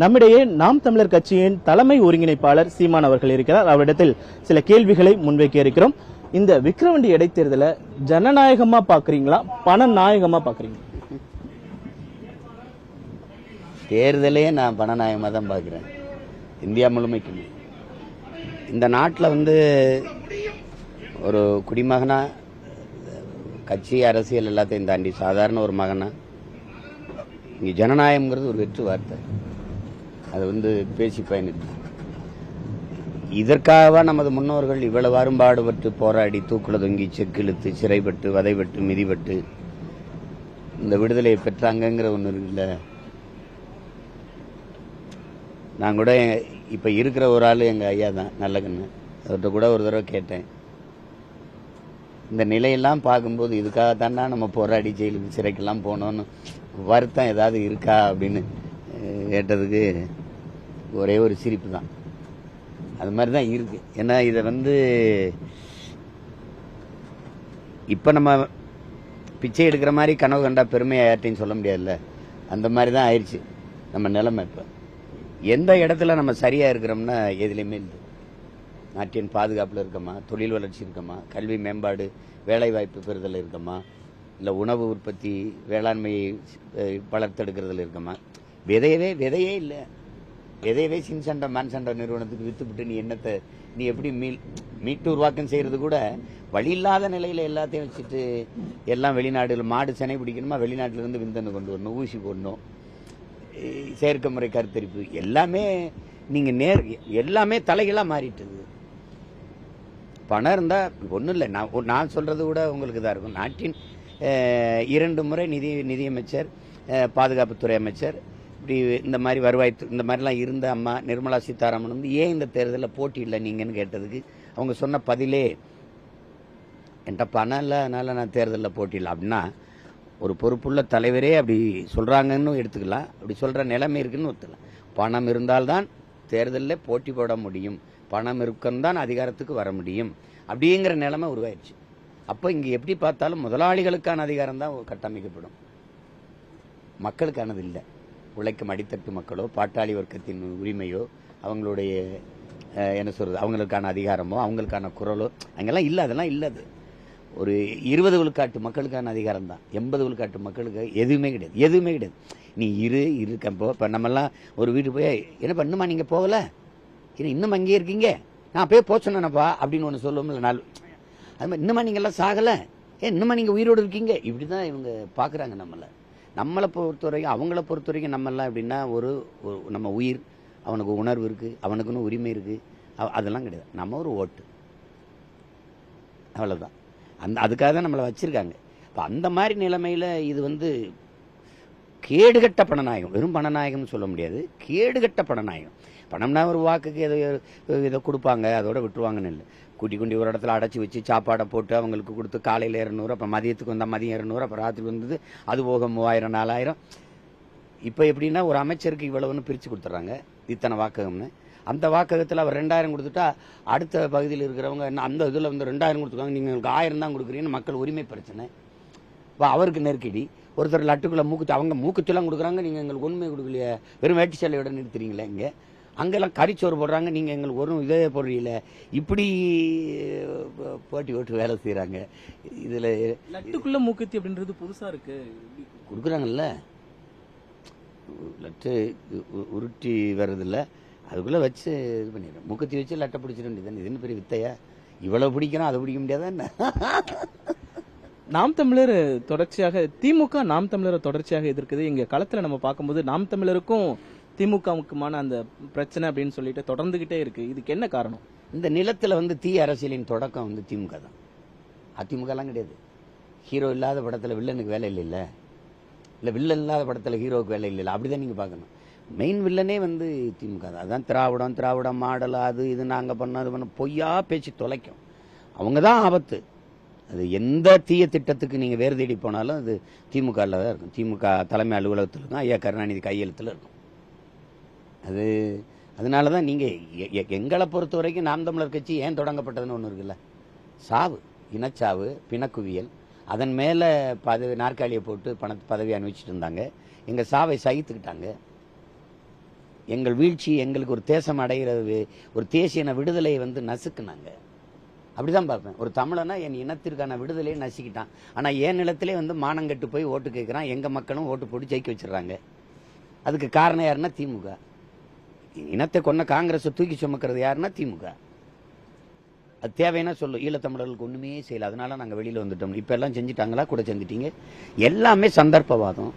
நம்மிடையே நாம் தமிழர் கட்சியின் தலைமை ஒருங்கிணைப்பாளர் சீமான் அவர்கள் இருக்கிறார். அவரிடத்தில் சில கேள்விகளை முன்வைக்க இருக்கிறோம். இந்த விக்கிரவாண்டி இடைத்தேர்தலை ஜனநாயகமா பாக்குறீங்களா, பணநாயகமா பாக்குறீங்களா? தேர்தலே நான் பணநாயகமாக தான் பார்க்குறேன். இந்தியா முழுமைக்குமே இந்த நாட்டில் ஒரு குடிமகனா, கட்சி அரசியல் எல்லாத்தையும் தாண்டி சாதாரண ஒரு மகனா இங்கே ஜனநாயகம்ங்கிறது ஒரு வெற்று வார்த்தை. அது பேசி பயனிருக்கு. இதற்காக நமது முன்னோர்கள் இவ்வளவு அரும்பாடுபட்டு போராடி தூக்குல தொங்கி செக்கிழுத்து சிறைப்பட்டு வதைப்பட்டு மிதிப்பட்டு இந்த விடுதலையை பெற்றாங்கிற ஒன்று இருக்குல்ல. நான் கூட இப்போ இருக்கிற ஒரு ஆள் எங்கள் ஐயா தான், நல்ல கண்ணு. அவர்கிட்ட கூட ஒரு தடவை கேட்டேன், இந்த நிலையெல்லாம் பார்க்கும்போது இதுக்காகத்தாண்டா நம்ம போராடி ஜெயிலுக்கு சிறைக்கெல்லாம் போனோன்னு வருத்தம் ஏதாவது இருக்கா அப்படின்னு கேட்டதுக்கு ஒரே ஒரு சிரிப்பு தான். அது மாதிரி தான் இருக்கு. ஏன்னா இதை இப்போ நம்ம பிச்சை எடுக்கிற மாதிரி கனவு கண்டா பெருமையை யார்ட்டையும் சொல்ல முடியாதுல்ல. அந்த மாதிரி தான் ஆயிடுச்சு நம்ம நிலைமை. இப்போ எந்த இடத்துல நம்ம சரியாக இருக்கிறோம்னா எதுலேயுமே இல்லை. நாட்டின் பாதுகாப்பில் இருக்கமா, தொழில் வளர்ச்சி இருக்கமா, கல்வி மேம்பாடு, வேலைவாய்ப்பு பெறுதல் இருக்கமா, இல்லை உணவு உற்பத்தி வேளாண்மையை வளர்த்தெடுக்கிறதுல இருக்கமா, விதையே இல்லை. விதையவே சின்சண்டை மான்சண்டை நிறுவனத்துக்கு வித்துவிட்டு நீ எப்படி மீட்டு உருவாக்கம் செய்கிறது கூட வழி இல்லாத நிலையில் எல்லாத்தையும் வச்சுட்டு எல்லாம் வெளிநாடுகள் மாடு செனை பிடிக்கணுமா, வெளிநாட்டிலிருந்து விந்தன்னு கொண்டு வரணும், ஊசி போடணும், செயற்கை முறை கருத்தரிப்பு எல்லாமே எல்லாமே தலைகளாக மாறிட்டுது. பணம் இருந்தால் ஒன்றும் இல்லை. நான் சொல்கிறது கூட உங்களுக்கு தான் இருக்கும். நாட்டின் 2 முறை நிதியமைச்சர், பாதுகாப்புத்துறை அமைச்சர், இப்படி இந்த மாதிரி வருவாய் இந்த மாதிரிலாம் இருந்த அம்மா நிர்மலா சீதாராமன் ஏன் இந்த தேர்தலில் போட்டி இல்லை நீங்கன்னு கேட்டதுக்கு அவங்க சொன்ன பதிலே, என்கிட்ட பணம் இல்லை அதனால் நான் தேர்தலில் போட்டி இல்லை அப்படின்னா, ஒரு பொறுப்புள்ள தலைவரே அப்படி சொல்கிறாங்கன்னு எடுத்துக்கலாம். அப்படி சொல்கிற நிலைமை இருக்குன்னு ஒத்துக்கலாம். பணம் இருந்தால்தான் தேர்தலில் போட்டி போட முடியும், பணம் இருக்கந்தான் அதிகாரத்துக்கு வர முடியும் அப்படிங்கிற நிலைமை உருவாயிடுச்சு. அப்போ இங்கே எப்படி பார்த்தாலும் முதலாளிகளுக்கான அதிகாரம் தான் கட்டமைக்கப்படும், மக்களுக்கானது இல்லை. உழைக்கும் அடித்தட்டு மக்களோ, பாட்டாளி வர்க்கத்தின் உரிமையோ, அவங்களுடைய என்ன சொல்றது, அவங்களுக்கான அதிகாரமோ, அவங்களுக்கான குரலோ அங்கெல்லாம் இல்லை. அதெல்லாம் இல்லது. ஒரு 20 விழுக்காட்டு மக்களுக்கான அதிகாரம் தான். 80 விழுக்காட்டு மக்களுக்கு எதுவுமே கிடையாது. நீ இருக்கப்போ இப்போ நம்மெல்லாம் ஒரு வீட்டு போய் என்னப்பா இன்னுமா நீங்கள் போகலை, இன்னும் அங்கேயே இருக்கீங்க, நான் போய் போக சொன்னேனப்பா அப்படின்னு ஒன்று சொல்லுவோம்ல நாள். அது மாதிரி இன்னுமா நீங்கள்லாம் சாகலை, இன்னுமா நீங்கள் உயிரோடு இருக்கீங்க, இப்படி தான் இவங்க பார்க்குறாங்க நம்மளை பொறுத்த வரைக்கும். அவங்கள பொறுத்த வரைக்கும் நம்மெல்லாம் எப்படின்னா நம்ம உயிர், அவனுக்கு உணர்வு இருக்குது, அவனுக்குன்னு உரிமை இருக்குது, அதெல்லாம் கிடையாது. நம்ம ஒரு ஓட்டு, அவ்வளோதான். அதுக்காக தான் நம்மளை வச்சுருக்காங்க. இப்போ அந்த மாதிரி நிலைமையில் இது கேடுகட்ட பணநாயகம். வெறும் பணநாயகம்னு சொல்ல முடியாது, கேடுகட்ட பணநாயகம். பணம்னா ஒரு வாக்குக்கு இதை கொடுப்பாங்க, அதோட விட்டுருவாங்கன்னு இல்லை. கூட்டி ஒரு இடத்துல அடைச்சி வச்சு சாப்பாடை போட்டு அவங்களுக்கு கொடுத்து காலையில் 200, அப்புறம் மதியத்துக்கு வந்தால் மதியம் 200, அப்புறம் ராத்திரி அது போக 3000 4000. இப்போ எப்படின்னா ஒரு அமைச்சருக்கு இவ்வளவுன்னு பிரித்து கொடுத்துட்றாங்க, இத்தனை வாக்ககம்னு. அந்த வாக்ககத்தில் அவர் 2000 கொடுத்துட்டா அடுத்த பகுதியில் இருக்கிறவங்க அந்த இதில் 2000 கொடுத்துருக்காங்க, நீங்கள் உங்களுக்கு 1000 தான் கொடுக்குறீங்கன்னு மக்கள் உரிமை பிரச்சனை. இப்போ அவருக்கு நெருக்கடி. ஒருத்தர் லட்டுக்குள்ளே அவங்க மூக்குச்செல்லாம் கொடுக்குறாங்க, நீங்கள் எங்களுக்கு உண்மை கொடுக்கலையே, வெறும் வேட்டி சேலையோட நிறுத்துறீங்களே. இங்கே அங்கெல்லாம் கறிச்சோறு போடுறாங்க, நீங்கள் எங்களுக்கு ஒரு இதே போடுறீங்கள. இப்படி போட்டி ஓட்டு வேலை செய்கிறாங்க. இதில் லட்டுக்குள்ளே மூக்குத்தி அப்படின்றது புதுசாக இருக்குது. கொடுக்குறாங்கல்ல, லட்டு உருட்டி வர்றதில்ல, அதுக்குள்ளே வச்சு இது பண்ணிடுறேன். மூக்கத்தி வச்சு லட்டை பிடிச்சிட வேண்டியது. இது என்ன பெரிய வித்தையா? இவ்வளோ பிடிக்கணும், அதை பிடிக்க முடியாதா என்ன? நாம் தமிழர் தொடர்ச்சியாக திமுக நாம் தமிழரை தொடர்ச்சியாக எதிர்க்குது. இங்கே களத்தில் நம்ம பார்க்கும்போது நாம் தமிழருக்கும் திமுகவுக்குமான அந்த பிரச்சனை அப்படின்னு சொல்லிட்டு தொடர்ந்துகிட்டே இருக்கு. இதுக்கு என்ன காரணம்? இந்த நிலத்தில் தீ அரசியலின் தொடக்கம் திமுக தான். அதிமுகலாம் கிடையாது. ஹீரோ இல்லாத படத்தில் வில்லனுக்கு வேலை இல்லை, இல்லை வில்லன் இல்லாத படத்தில் ஹீரோவுக்கு வேலை இல்லை, அப்படிதான் நீங்கள் பார்க்கணும். மெயின் வில்லனே திமுக தான். அதுதான் திராவிடம் மாடல், அது இது நாங்கள் பண்ணோம், அது பண்ண பொய்யா பேச்சு தொலைக்கும். அவங்க தான் ஆபத்து. அது எந்த தீய திட்டத்துக்கு நீங்கள் வேறு தேடி போனாலும் அது திமுகவில் தான் இருக்கும். திமுக தலைமை அலுவலகத்தில் இருக்கும், ஐயா கருணாநிதி கையெழுத்தில் இருக்கும். அதனால தான் நீங்கள் எங்களை பொறுத்த வரைக்கும் நாம் தமிழர் கட்சி ஏன் தொடங்கப்பட்டதுன்னு ஒன்று இருக்குல்ல. சாவு, இனச்சாவு, பிணக்குவியல், அதன் மேலே நாற்காலியை போட்டு பதவி அனுபவிச்சுட்டு இருந்தாங்க. எங்கள் சாவை சகித்துக்கிட்டாங்க. எங்கள் வீழ்ச்சி எங்களுக்கு ஒரு தேசம் அடைகிறது, ஒரு தேசிய விடுதலையை நசுக்குனாங்க. அப்படிதான் பார்ப்பேன். ஒரு தமிழனா என் இனத்திற்கான விடுதலையை நசுக்கிட்டான். ஆனா என் நிலத்திலே மானங்கட்டு போய் ஓட்டு கேட்கிறான். எங்க மக்களும் ஓட்டு போட்டு ஜெயிக்க வச்சிடறாங்க. அதுக்கு காரணம் யாருன்னா திமுக. இனத்தை கொன்ன காங்கிரஸ் தூக்கி சுமக்கிறது யாருன்னா திமுக. அது தேவைன்னா சொல்லு. ஈழத்தமிழர்களுக்கு ஒண்ணுமே செய்யல, அதனால நாங்க வெளியில வந்துட்டோம். இப்ப எல்லாம் செஞ்சுட்டாங்களா? கூட செஞ்சுட்டீங்க. எல்லாமே சந்தர்ப்பவாதம்.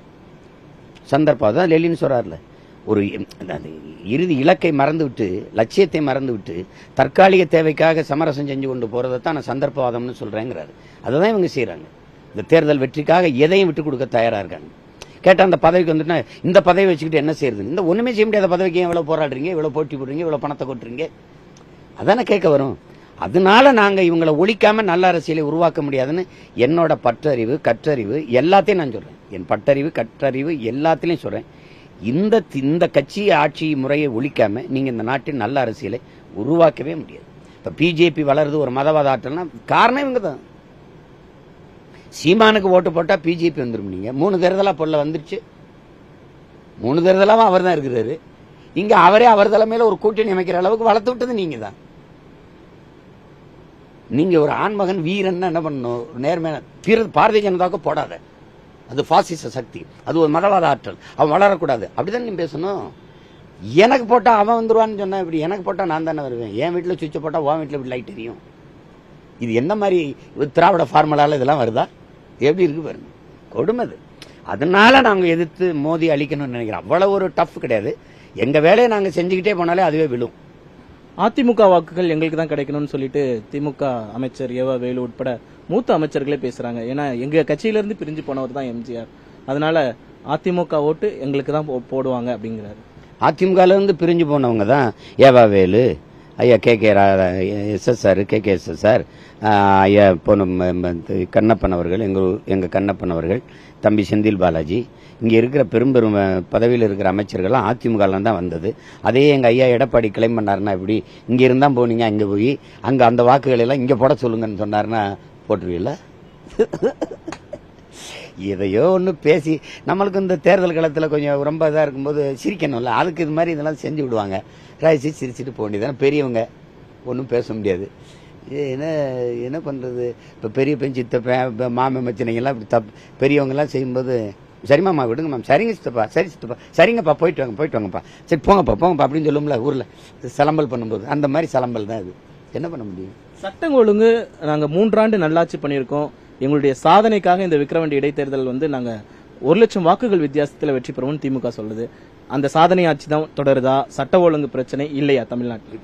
லெலின் சொல்றாருல, ஒரு இறுதி இலக்கை மறந்து விட்டு, லட்சியத்தை மறந்து விட்டு, தற்காலிக தேவைக்காக சமரசம் செஞ்சு கொண்டு போறதைத்தான் நான் சந்தர்ப்பவாதம்னு சொல்றேங்கிறாரு. அதுதான் இவங்க செய்யறாங்க. இந்த தேர்தல் வெற்றிக்காக எதையும் விட்டு கொடுக்க தயாரா இருக்காங்க. கேட்டா அந்த பதவிக்கு வந்துட்டு இந்த பதவி வச்சுக்கிட்டு என்ன செய்யறது? இந்த ஒண்ணுமே செய்ய முடியாத பதவிக்கு எவ்வளவு போராடுறீங்க, எவ்வளவு போட்டி போடுறீங்க, எவ்வளவு பணத்தை கொட்டுறீங்க? அதான கேட்க வரும். அதனால நாங்க இவங்களை ஒழிக்காம நல்ல அரசியலை உருவாக்க முடியாதுன்னு என்னோட பற்றறிவு, கற்றறிவு எல்லாத்தையும் நான் சொல்றேன். என் பட்டறிவு, கற்றறிவு எல்லாத்திலையும் சொல்றேன். இந்த கட்சி ஆட்சி முறையை ஒழிக்காம நீங்க இந்த நாட்டின் நல்ல அரசியலை உருவாக்கவே முடியாது. இப்ப பிஜேபி வளருது ஒரு மதவாத ஆற்றல்னா காரணம் இவங்க தான். சீமானுக்கு ஓட்டு போட்டா பிஜேபி வந்துரும். நீங்க 3 தேர்தலா பொருள வந்துருச்சு. 3 தேர்தலாவும் அவர் தான் இருக்கிறாரு. இங்க அவரே அவர் தலைமையில ஒரு கூட்டணி அமைக்கிற அளவுக்கு வளர்த்து விட்டது நீங்க தான். நீங்க ஒரு ஆண்மகன் வீரன் என்ன பண்ணணும்? நேர்மையான பாரதிய ஜனதாவுக்கு போடாத, அது பாசிச சக்தி, அது ஒரு மதவாத ஆற்றல், அவன் வளரக்கூடாது, அப்படிதான் நீ பேசணும். எனக்கு போட்டா அவன் வந்துருவான்னு சொன்னா இப்படி, எனக்கு போட்டா நான் தானே வருவேன். என் வீட்டுல சுவிட்ச போட்டா உன் வீட்டுல இப்படி லைட் எரியும். இது என்ன மாதிரி திராவிட ஃபார்முலால இதெல்லாம் வருதா? எப்படி இருக்கு பாருங்க, கொடுமை. அதனால நாங்க எதிர்த்து மோதி அழிக்கணும்னு நினைக்கிறோம். அவ்வளவு ஒரு டஃப் கிடையாது. எங்க வேலையை நாங்க செஞ்சுக்கிட்டே போனாலே அதுவே விழும். அதிமுக வாக்குகள் எங்களுக்கு தான் கிடைக்கணும்னு சொல்லிட்டு திமுக அமைச்சர் ஏவா வேலு உட்பட மூத்த அமைச்சர்களே பேசுறாங்க. ஏன்னா எங்க கட்சியில இருந்து பிரிஞ்சு போனவர் தான் எம்ஜிஆர். அதனால அதிமுக ஓட்டு எங்களுக்கு தான் போடுவாங்க அப்படிங்கிறாரு. அதிமுக இருந்து பிரிஞ்சு போனவங்க தான் ஏவா வேலு, ஐயா SSR, KKSSR, ஐயா கண்ணப்பன் அவர்கள், எங்க கண்ணப்பன் அவர்கள், தம்பி செந்தில் பாலாஜி, இங்க இருக்கிற பெரும் பதவியில் இருக்கிற அமைச்சர்கள்லாம் அதிமுக தான் வந்தது. அதே எங்க ஐயா எடப்பாடி கிளைம் பண்ணாருன்னா இப்படி, இங்க இருந்தா போனீங்க, அங்க போய் அங்க அந்த வாக்குகள் எல்லாம் இங்க போட சொல்லுங்கன்னு சொன்னாருன்னா போட்டுருவீல்ல? எதையோ ஒன்று பேசி நம்மளுக்கு இந்த தேர்தல் காலத்தில் கொஞ்சம் ரொம்ப இதாக இருக்கும்போது சிரிக்கணும்ல, அதுக்கு இது மாதிரி இதெல்லாம் செஞ்சு விடுவாங்க. ராய்ச்சி சிரிச்சுட்டு போக வேண்டியதானே. பெரியவங்க ஒன்றும் பேச முடியாது. என்ன பண்ணுறது? இப்போ பெரிய சித்தப்ப மாமன் மச்சினைங்கெல்லாம் இப்படி பெரியவங்கெல்லாம் செய்யும்போது சரிமாம்மா விடுங்க மேம், சரிங்க சித்தப்பா, சரி சித்தப்பா, சரிங்கப்பா, போயிட்டு வாங்கப்பா, சரி போங்கப்பா அப்படின்னு சொல்லுவோம்ல ஊரில் சலம்பல் பண்ணும்போது, அந்த மாதிரி சலம்பல் தான் இது. என்ன பண்ண முடியும்? சட்டம் ஒழுங்கு நாங்கள் 3 ஆண்டு நல்லாட்சி பண்ணியிருக்கோம். எங்களுடைய சாதனைக்காக இந்த விக்கிரவாண்டி இடைத்தேர்தல் நாங்க 1 லட்சம் வாக்குகள் வித்தியாசத்தில் வெற்றி பெறுவோம் திமுக சொல்லுது. அந்த சாதனை ஆட்சி தான் தொடருதா? சட்ட ஒழுங்கு பிரச்சனை இல்லையா தமிழ்நாட்டில்?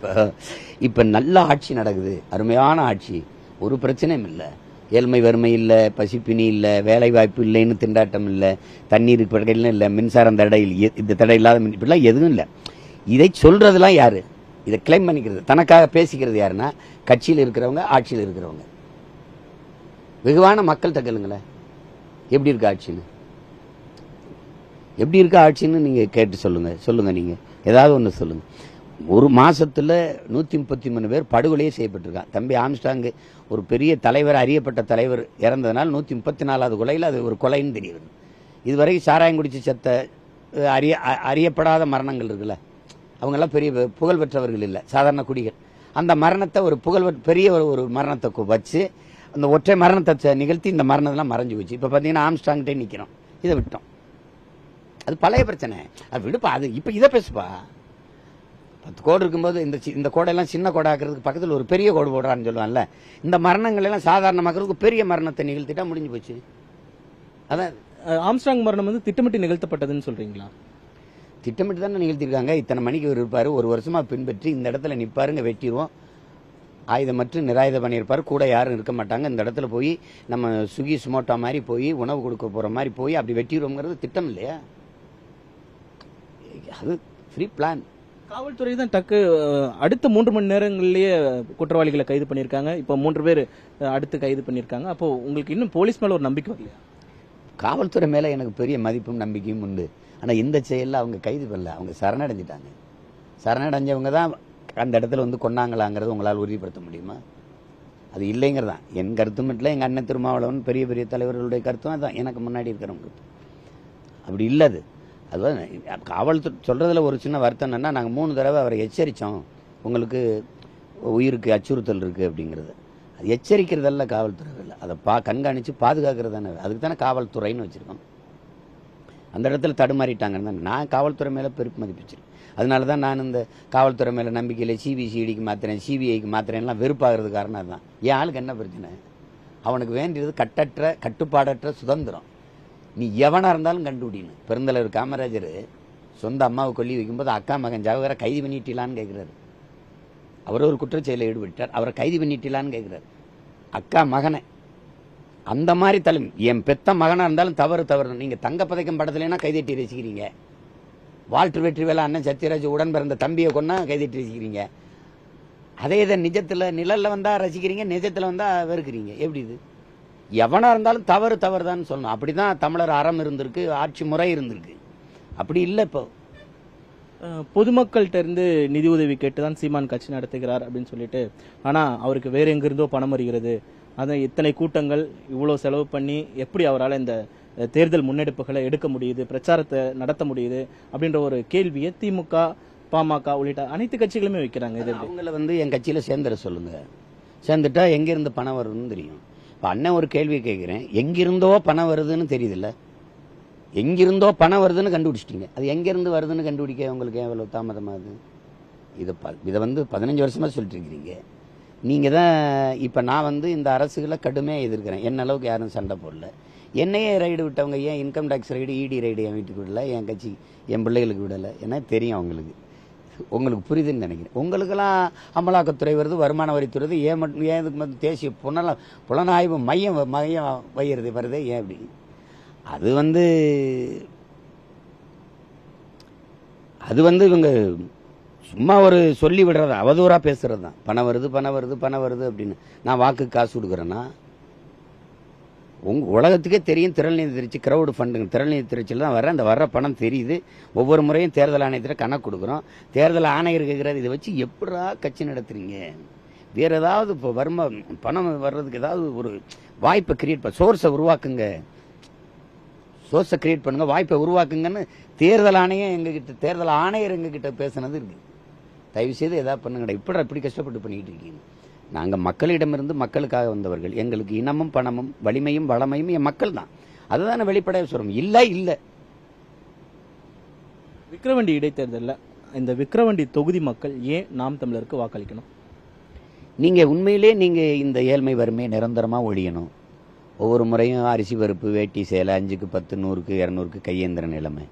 இப்ப நல்ல ஆட்சி நடக்குது, அருமையான ஆட்சி, ஒரு பிரச்சனையும் இல்லை. ஏழ்மை வறுமை இல்லை, பசிப்பினி இல்லை, வேலை வாய்ப்பு இல்லைன்னு திண்டாட்டம் இல்லை, தண்ணீர் படையிலும் இல்லை, மின்சாரம் தடை, இந்த தடை இல்லாத இப்படிலாம் எதுவும் இல்லை. இதை சொல்றதுலாம் யாரு? இதை கிளைம் பண்ணிக்கிறது, தனக்காக பேசிக்கிறது யாருன்னா கட்சியில் இருக்கிறவங்க, ஆட்சியில் இருக்கிறவங்க. வெகுவான மக்கள்கிட்ட கேளுங்களேன், எப்படி இருக்கு ஆட்சின்னு, எப்படி இருக்க ஆட்சின்னு நீங்க கேட்டு சொல்லுங்க. நீங்க ஏதாவது ஒன்று சொல்லுங்க. ஒரு மாசத்துல 133 பேர் படுகொலையே செய்யப்பட்டிருக்கான். தம்பி ஆம்ஸ்டாங் ஒரு பெரிய தலைவர், அறியப்பட்ட தலைவர் இறந்ததுனால 134வது கொலையில் அது ஒரு கொலைன்னு தெரியுது. இதுவரைக்கும் சாராயம் குடிச்சு செத்த அறியப்படாத மரணங்கள் இருக்குல்ல, அவங்கெல்லாம் பெரிய புகழ்பெற்றவர்கள் இல்லை, சாதாரண குடிகள். அந்த மரணத்தை ஒரு பெரிய ஒரு மரணத்தை வச்சு அந்த ஒற்றை மரணத்தை நிகழ்த்தி இந்த மரணத்தெல்லாம் மறைஞ்சு போச்சு. இப்போ பார்த்தீங்கன்னா ஆம்ஸ்டாங்கிட்டே நிற்கிறோம், இதை விட்டோம். அது பழைய பிரச்சனை, அது விடுப்பா. அது இப்போ இதை பேசுப்பா. 10 கோடு இருக்கும்போது இந்த கோடெல்லாம் சின்ன கோடை ஆக்குறதுக்கு பக்கத்தில் ஒரு பெரிய கோடு போடுறான்னு சொல்லுவான்ல. இந்த மரணங்கள் எல்லாம் சாதாரண மக்களுக்கு பெரிய மரணத்தை நிகழ்த்திட்டா முடிஞ்சு போச்சு. அதான் ஆம்ஸ்டாங் மரணம் திட்டமிட்டு நிகழ்த்தப்பட்டதுன்னு சொல்றீங்களா? திட்டமிட்டு தானே நிகழ்த்திருக்காங்க. இத்தனை மணிக்கு இருப்பாரு, 1 வருஷமா பின்பற்றி இந்த இடத்துல நிற்பாருங்க, வெட்டிடுவோம், ஆயுதமற்று நிராயுத பண்ணியிருப்பாரு, கூட யாரும் இருக்க மாட்டாங்க. இந்த இடத்துல போய் நம்ம சுகி சுமோட்டா மாதிரி போய் உணவு கொடுக்க போற மாதிரி போய் அப்படி வெட்டிடுவோங்கிறது திட்டம் இல்லையா? அது ஃப்ரீ பிளான். காவல்துறை தான் அடுத்த 3 மணி நேரங்களிலேயே குற்றவாளிகளை கைது பண்ணியிருக்காங்க. இப்போ 3 பேர் அடுத்து கைது பண்ணியிருக்காங்க. அப்போ உங்களுக்கு இன்னும் போலீஸ் மேல ஒரு நம்பிக்கை வரலையா? காவல்துறை மேல எனக்கு பெரிய மதிப்பும் நம்பிக்கையும் உண்டு. ஆனா இந்த செயலில் அவங்க கைது பண்ணல, அவங்க சரணடைஞ்சிட்டாங்க. சரணடைஞ்சவங்க தான் அந்த இடத்துல கொன்னாங்களாங்கிறது உங்களால் உறுதிப்படுத்த முடியுமா? அது இல்லைங்கிறதான் என் கருத்தும் இல்லை, எங்க அண்ணன் திருமாவளவன் பெரிய பெரிய தலைவர்களுடைய கருத்தும் அதான், எனக்கு முன்னாடி இருக்கிறவங்க அப்படி இல்லது. அதுதான் காவல்துறை சொல்றதுல ஒரு சின்ன வருத்தம் என்னன்னா, நாங்கள் 3 தடவை அவரை எச்சரித்தோம், உங்களுக்கு உயிருக்கு அச்சுறுத்தல் இருக்கு அப்படிங்கிறது. அது எச்சரிக்கிறதல்ல காவல்துறை இல்லை, அதை கண்காணித்து பாதுகாக்கிறது தானே. அதுக்கு தானே காவல்துறைன்னு வச்சிருக்கோம். அந்த இடத்துல தடுமாறிட்டாங்கன்னு தான் நான் காவல்துறை மேலே பெருப்பு மதிப்பிச்சிருக்கேன். அதனால தான் நான் இந்த காவல்துறை மேலே நம்பிக்கையில் சிபிசிஐடிக்கு மாத்துறேன், சிபிஐக்கு மாத்துறேன்லாம் வெறுப்பாகிறது காரணம் அதுதான். என் ஆளுக்கு என்ன பிரச்சனை? அவனுக்கு வேண்டியது கட்டுப்பாடற்ற சுதந்திரம். நீ எவனா இருந்தாலும் கண்டுபிடின்னு. பெருந்தலைவர் காமராஜர் சொந்த அம்மாவை கொல்லி வைக்கும்போது அக்கா மகன் ஜவஹரை கைது பண்ணிட்டீங்களான்னு கேட்கிறாரு. அவர் ஒரு குற்றச்செயலில் ஈடுபட்டார், அவரை கைது பண்ணிட்டீங்களான்னு கேட்கிறாரு. அக்கா மகனை அந்த மாதிரி தலைமை. என் பெத்த மகனா இருந்தாலும் தவறு. நீங்க தங்க பதக்கம் படத்துலனா கைதட்டி ரசிக்கிறீங்க. வால்டர் வெற்றிவேலு அண்ணன் சத்யராஜ் உடன் பிறந்த தம்பியை கொன்னா கைதட்டி ரசிக்கிறீங்க. அதே இதை நிஜத்துல நிழல்ல வந்தா ரசிக்கிறீங்க, நிஜத்துல வந்தா வெறுக்கிறீங்க. எப்படி இது? எவனா இருந்தாலும் தவறு தான் சொல்லணும். அப்படிதான் தமிழர் அறம் இருந்திருக்கு, ஆட்சி முறை இருந்திருக்கு. அப்படி இல்லை. இப்போ பொதுமக்கள்கிட்ட இருந்து நிதி உதவி கேட்டுதான் சீமான் கட்சி நடத்துகிறார் அப்படின்னு சொல்லிட்டு, ஆனா அவருக்கு வேற எங்கிருந்தோ பணம் வருகிறது, அதான் இத்தனை கூட்டங்கள் இவ்வளவு செலவு பண்ணி எப்படி அவரால் இந்த தேர்தல் முன்னெடுப்புகளை எடுக்க முடியுது, பிரச்சாரத்தை நடத்த முடியுது அப்படின்ற ஒரு கேள்வியை திமுக, பாமக உள்ளிட்ட அனைத்து கட்சிகளுமே வைக்கிறாங்க. இது அவங்கள என் கட்சியில சேர்ந்துட சொல்லுங்க. சேர்ந்துட்டா எங்கிருந்து பணம் வருதுன்னு தெரியும். இப்போ அண்ணன் ஒரு கேள்வி கேட்கிறேன், எங்கிருந்தோ பணம் வருதுன்னு தெரியுதுல்ல, எங்கிருந்தோ பணம் வருதுன்னு கண்டுபிடிச்சிட்டீங்க. அது எங்கிருந்து வருதுன்னு கண்டுபிடிக்க உங்களுக்கு எவ்வளவு தாமதமாகுது? இதை 15 வருஷமா சொல்லிட்டு இருக்கிறீங்க. நீங்க தான். இப்ப நான் இந்த அரசுகளை கடுமையாக எதிர்க்கிறேன். என்ன அளவுக்கு யாரும் சண்டை போடல. என்னையே ரைடு விட்டவங்க ஏன் இன்கம் டேக்ஸ் ரைடு, இடி ரைடு என் வீட்டுக்கு விடல, என் கட்சி என் பிள்ளைகளுக்கு விடலை? ஏன்னா தெரியும் அவங்களுக்கு. உங்களுக்கு புரியுதுன்னு நினைக்கிறேன். உங்களுக்கெல்லாம் அமலாக்கத்துறை வருது, வருமான வரித்துறை வருது, ஏன் இதுக்கு தேசிய புலனாய்வு மையம் வருது, ஏன் அப்படி? அது இவங்க சும்மா ஒரு சொல்லி விடுறது, அவதூறா பேசுறது தான். பணம் வருது அப்படின்னு. நான் வாக்கு காசு கொடுக்குறேன்னா உலகத்துக்கே தெரியும். திரள்நீதி திருச்சி கிரௌடு ஃபண்டுங்க, திரள்நீதி திருச்சியில் தான் அந்த வர்ற பணம் தெரியுது. ஒவ்வொரு முறையும் தேர்தல் ஆணையத்தில் கணக்கு கொடுக்குறோம். தேர்தல் ஆணையர் கேட்குறாரு, இதை வச்சு எப்படா கட்சி நடத்துறீங்க? வேற ஏதாவது இப்போ பணம் வர்றதுக்கு ஏதாவது ஒரு வாய்ப்பை கிரியேட் பண்ண, சோர்ஸை உருவாக்குங்க, சோர்ஸை கிரியேட் பண்ணுங்க, வாய்ப்பை உருவாக்குங்கன்னு தேர்தல் ஆணையம் எங்ககிட்ட, தேர்தல் ஆணையர் எங்ககிட்ட பேசுனது இருக்கு. தயவு செய்து ஏதாவது பண்ணுங்கடா, இப்படி கஷ்டப்பட்டு பண்ணிட்டு இருக்கீங்க. நாங்கள் மக்களிடமிருந்து மக்களுக்காக வந்தவர்கள். எங்களுக்கு இனமும் பணமும் வலிமையும் வளமையும் என் மக்கள் தான். அதுதானே வெளிப்படையாக சொல்றோம். இல்லை விக்கிரவாண்டி இடைத்தேர்தலில் இந்த விக்கிரவாண்டி தொகுதி மக்கள் ஏன் நாம் தமிழருக்கு வாக்களிக்கணும்? நீங்க உண்மையிலே இந்த ஏழ்மை வறுமையை நிரந்தரமா ஒழியணும். ஒவ்வொரு முறையும் அரிசி பருப்பு வேட்டி சேலை 5க்கு 10 100க்கு 200க்கு கையேந்திர நிலைமை.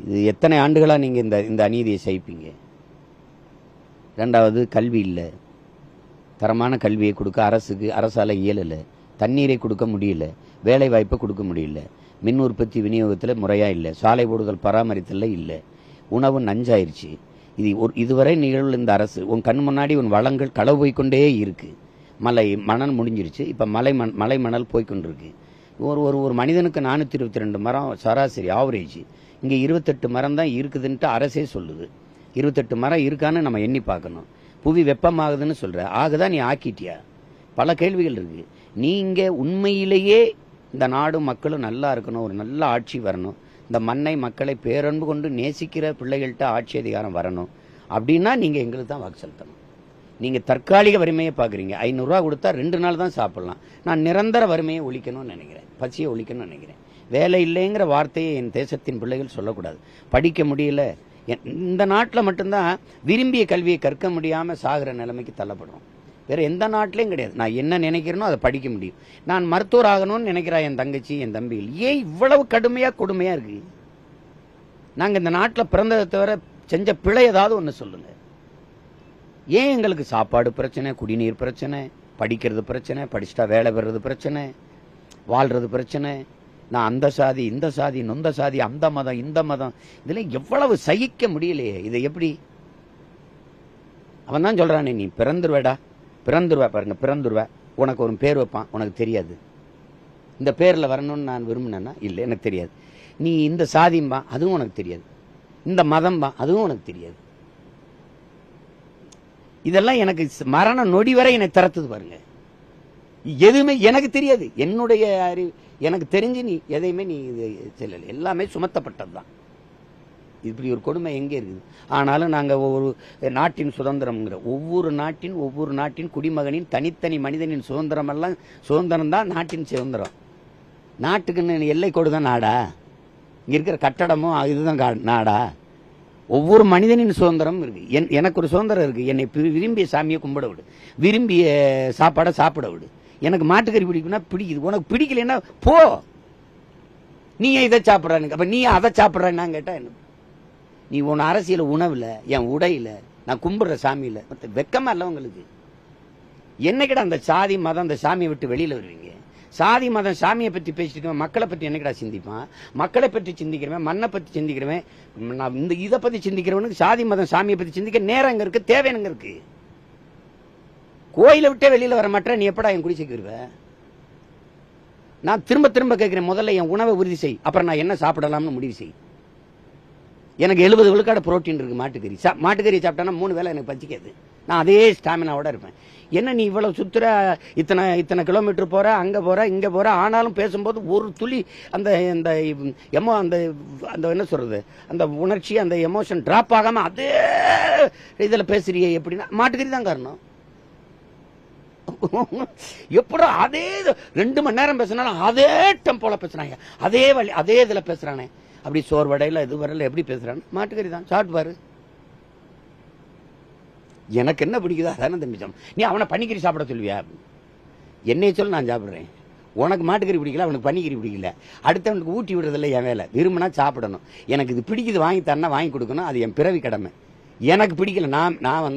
இது எத்தனை ஆண்டுகளா நீங்க இந்த அநீதியை சகிப்பீங்க? ரெண்டாவது, கல்வி இல்லை. தரமான கல்வியை கொடுக்க அரசால இயலலை. தண்ணீரை கொடுக்க முடியல, வேலை வாய்ப்பை கொடுக்க முடியல, மின் உற்பத்தி விநியோகத்தில் முறையா இல்லை, சாலை போடுதல் பராமரித்தல இல்லை, உணவு நஞ்சாயிருச்சு. இதுவரை நிகழ்வு இந்த அரசு உன் கண் முன்னாடி உன் வளங்கள் களவு போய்கொண்டே இருக்கு. மணல் முடிஞ்சிருச்சு, இப்ப மலை மணல் போய்கொண்டிருக்கு. ஒரு மனிதனுக்கு 422 மரம் சராசரி ஆவரேஜ். இங்க 28 மரம் தான் இருக்குதுன்ட்டு அரசே சொல்லுது. 28 மரம் இருக்கான்னு நம்ம எண்ணி பார்க்கணும். புவி வெப்பமாகுதுன்னு சொல்ற, ஆகுதான் நீ ஆக்கிட்டியா? பல கேள்விகள் இருக்கு. நீங்க உண்மையிலேயே இந்த நாடும் மக்களும் நல்லா இருக்கணும், ஒரு நல்ல ஆட்சி வரணும், இந்த மண்ணை மக்களை பேரன்பு கொண்டு நேசிக்கிற பிள்ளைகள்கிட்ட ஆட்சி அதிகாரம் வரணும் அப்படின்னா நீங்க எங்களுக்கு தான் வாக்கு செலுத்தணும். நீங்க தற்காலிக வறுமையை பாக்குறீங்க. 500 ரூபா கொடுத்தா 2 நாள் தான் சாப்பிடலாம். நான் நிரந்தர வறுமையை ஒழிக்கணும்னு நினைக்கிறேன், பசியை ஒழிக்கணும்னு நினைக்கிறேன். வேலை இல்லைங்கிற வார்த்தையை என் தேசத்தின் பிள்ளைகள் சொல்லக்கூடாது. படிக்க முடியல, இந்த நாட்டில் மட்டும்தான் விரும்பிய கல்வியை கற்க முடியாம சாகிற நிலைமைக்கு தள்ளப்படுறோம். வேற எந்த நாட்டிலையும் கிடையாது. நான் என்ன நினைக்கிறேனோ அதை படிக்க முடியும். நான் மருத்துவர் ஆகணும்னு நினைக்கிறா என் தங்கச்சி, என் தம்பிகள். ஏன் இவ்வளவு கடுமையா கொடுமையா இருக்கு? நாங்க இந்த நாட்டில் பிறந்ததை தவிர செஞ்ச பிழை ஏதாவது ஒண்ணு சொல்லுங்க. ஏன் எங்களுக்கு சாப்பாடு பிரச்சனை, குடிநீர் பிரச்சனை, படிக்கிறது பிரச்சனை, படிச்சுட்டா வேலை பெறுறது பிரச்சனை, வாழ்றது பிரச்சனை, நான் அந்த சாதி இந்த சாதி நொந்த சாதி, அந்த மதம் இந்த மதம், இதுல எவ்வளவு சகிக்க முடியலையே. இதை எப்படி? அவன் தான் சொல்றானே, நீ பிறந்துருவேடா, பிறந்துருவ பாருங்க, பிறந்துருவ, உனக்கு ஒரு பேர் வைப்பான், உனக்கு தெரியாது. இந்த பேர்ல வரணும்னு நான் விரும்பினேன்னா இல்லை, எனக்கு தெரியாது. நீ இந்த சாதிம்பா, அதுவும் உனக்கு தெரியாது. இந்த மதம்பா, அதுவும் உனக்கு தெரியாது. இதெல்லாம் எனக்கு மரண நொடி வரை என்னை திறத்துது பாருங்க. எதுவுமே எனக்கு தெரியாது. என்னுடைய அறிவு எனக்கு தெரிஞ்சு நீ எதையுமே நீ செல்லல, எல்லாமே சுமத்தப்பட்டதுதான். இப்படி ஒரு கொடுமை எங்கே இருக்குது? ஆனாலும் நாங்கள் ஒவ்வொரு நாட்டின் சுதந்திரம்ங்கிற ஒவ்வொரு நாட்டின் குடிமகனின் தனித்தனி மனிதனின் சுதந்திரம் எல்லாம் சுதந்திரம் தான் நாட்டின் சுதந்திரம். நாட்டுக்குன்னு எல்லை கோடு தான் நாடா? இங்க இருக்கிற கட்டடமும் இதுதான் நாடா? ஒவ்வொரு மனிதனின் சுதந்திரம் இருக்கு. எனக்கு ஒரு சுதந்திரம் இருக்கு. என்னை விரும்பிய சாமியை கும்பிட விடு, விரும்பிய சாப்பாடை சாப்பிட விடு. எனக்கு மாட்டுக்கறி பிடிக்கும்னா பிடிக்குது, உனக்கு பிடிக்கலன்னா போ. நீ இதை சாப்பிட்றானுங்க, அப்ப நீ அதை சாப்பிட்றான்னு கேட்டா என்ன? நீ உன் அரசியல் உணவுல, என் உடையில, நான் கும்பிடுற சாமியில வெக்கமா இல்ல உங்களுக்கு? என்னைக்கிட்ட அந்த சாதி மதம் அந்த சாமியை விட்டு வெளியில வருவீங்க? சாதி மதம் சாமியை பற்றி பேசிட்டு மக்களை பற்றி என்னைக்கிடா சிந்திப்பான்? மக்களை பற்றி சிந்திக்கிறவன், மண்ணை பற்றி சிந்திக்கிறவன், இந்த இதை பத்தி சிந்திக்கிறவனுக்கு சாதி மதம் சாமியை பற்றி சிந்திக்க நேரம் எங்க இருக்கு, தேவை எங்க இருக்கு? கோயிலை விட்டே வெளியில வர மாட்டேன், நீ எப்படா என் குடிசைக்குருவ? நான் திரும்ப திரும்ப கேட்கிறேன், முதல்ல என் உணவை உறுதி செய், அப்புறம் நான் என்ன சாப்பிடலாம்னு முடிவு செய். எனக்கு 70 விழுக்காடு புரோட்டீன் இருக்கு மாட்டுக்கறி. மாட்டுக்கறி சாப்பிட்டா 3 வேளை எனக்கு பச்சிக்காது. நான் அதே ஸ்டாமினாவோட இருப்பேன். என்ன நீ இவ்வளவு சுத்துற, இத்தனை கிலோமீட்டர் போற, அங்க போற, இங்க போற, ஆனாலும் பேசும்போது ஒரு துளி அந்த அந்த என்ன சொல்றது, அந்த உணர்ச்சி, அந்த எமோஷன் டிராப் ஆகாம அதே இதுல பேசுறியே எப்படின்னா மாட்டுக்கறி தான் காரணம். எப்படி அதே 2 மணி நேரம் பேசினாலும் அதே டெம்போல பேசுறாங்க, அதே வழி அதே இதுல பேசுறானே, அப்படி சோர்வடையில இது வரல எப்படி பேசுறான்னு மாட்டுக்கறி தான் சாப்பிட்டு பாரு. எனக்கு என்ன பிடிக்குதோ அதான தம்பி சொன்ன. நீ அவனை பன்னிக்கறி சாப்பிட சொல்லுவியா? என்னைய சொல்ல நான் சாப்பிடுறேன். உனக்கு மாட்டுக்கறி பிடிக்கல, அவனுக்கு பன்னிக்கறி பிடிக்கல, அடுத்தவனுக்கு ஊட்டி விடுறதில்ல என் வேலை. விரும்பினா சாப்பிடணும். எனக்கு இது பிடிக்குது வாங்கி தரனா வாங்கி கொடுக்கணும், அது என் பிறவி கடமை. எனக்கு பிடிக்கல, நான்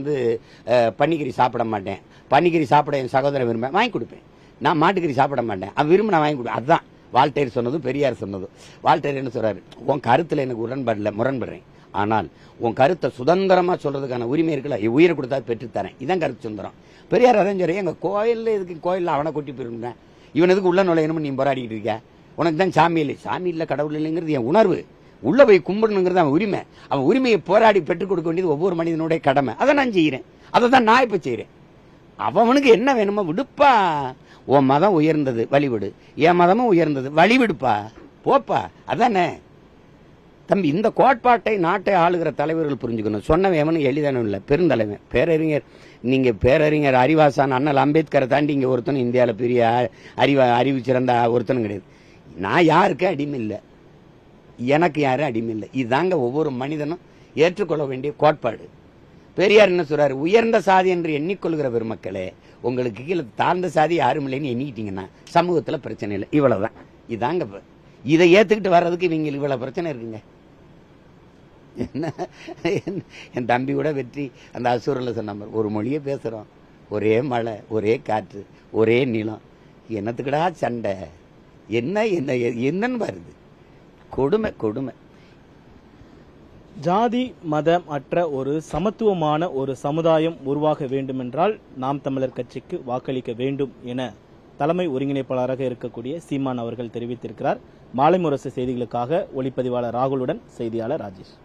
பன்னிக்கறி சாப்பிட மாட்டேன். பன்னிக்கறி சாப்பிட என் சகோதரன் விரும்ப வாங்கி கொடுப்பேன். நான் மாட்டுக்கறி சாப்பிட மாட்டேன், அவன் விரும்ப நான் வாங்கி கொடுப்பேன். அதுதான் வால்டேர் சொன்னதும் பெரியார் சொன்னதும். வால்டேர் என்ன சொல்றாரு, உன் கருத்துல எனக்கு உடன்பாடுல முரண்படுறேன், ஆனால் உன் கருத்தை சுதந்திரமா சொல்றதுக்கான உரிமை இருக்குல்ல, உயிரை கொடுத்தா பெற்றுத்தரேன், இதான் கருத்து சுதந்திரம். பெரியார் அதான் சொல்றேன், எங்க கோயில்ல எதுக்கு கோயில்ல அவனை கொட்டி போயிருந்தேன், இவன் எதுக்கு உள்ள நுழையணும்னு நீ போராடிட்டு இருக்க? உனக்கு தான் சாமி இல்லை, சாமி இல்லை கடவுள் இல்லைங்கிறது என் உணர்வு, உள்ள போய் கும்பிடணுங்கிறது அவன் உரிமை. அவன் உரிமையை போராடி பெற்றுக் கொடுக்க வேண்டியது ஒவ்வொரு மனிதனுடைய கடமை. அதை நான் செய்யறேன், அதை தான் நான் இப்ப செய்யறேன். அவனுக்கு என்ன வேணுமோ விடுப்பா. உன் மதம் உயர்ந்தது வழிவிடு, என் மதமும் உயர்ந்தது வழிவிடுப்பா, போப்பா. அதானே தம்பி, இந்த கோட்பாட்டை நாட்டை ஆளுகிற தலைவர்கள் புரிஞ்சுக்கணும். சொன்னவன் எவனும் எளிதானும் இல்லை, பெருந்தலைவன் பேரறிஞர். நீங்க பேரறிஞர் அறிவாசான் அண்ணல் அம்பேத்கரை தாண்டி இங்க ஒருத்தனும் இந்தியாவில் பெரிய அறிவு சிறந்த ஒருத்தனும் கிடையாது. நான் யாருக்கு அடிமை இல்லை, எனக்கு யாரும் அடிமை இல்லை. இதுதாங்க ஒவ்வொரு மனிதனும் ஏற்றுக்கொள்ள வேண்டிய கோட்பாடு. பெரியார் என்ன சொல்றாரு, உயர்ந்த சாதி என்று எண்ணிக்கொள்கிற பெருமக்களே, உங்களுக்கு கீழே தாழ்ந்த சாதி யாரும் இல்லைன்னு எண்ணிக்கிட்டீங்கன்னா சமூகத்துல பிரச்சனை இல்லை. இவ்வளவுதான். இதாங்க இதை ஏத்துக்கிட்டு வர்றதுக்கு இவங்களுக்கு இவ்வளவு பிரச்சனை இருக்குங்க. என்ன என் தம்பி கூட வெற்றி அந்த அசூரில் சொன்ன ஒரு மொழியே பேசுறோம், ஒரே மழை, ஒரே காற்று, ஒரே நிலம், என்னத்துக்குடா சண்டை, என்னன்னு வருது? கொடுமை கொடுமை. ஜாதி மதம் அற்ற ஒரு சமத்துவமான ஒரு சமுதாயம் உருவாக வேண்டுமென்றால் நாம் தமிழர் கட்சிக்கு வாக்களிக்க வேண்டும் என தலைமை ஒருங்கிணைப்பாளராக இருக்கக்கூடிய சீமான் அவர்கள் தெரிவித்திருக்கிறார். மாலை முரசு செய்திகளுக்காக ஒளிப்பதிவாளர் ராகுலுடன் செய்தியாளர் ராஜேஷ்.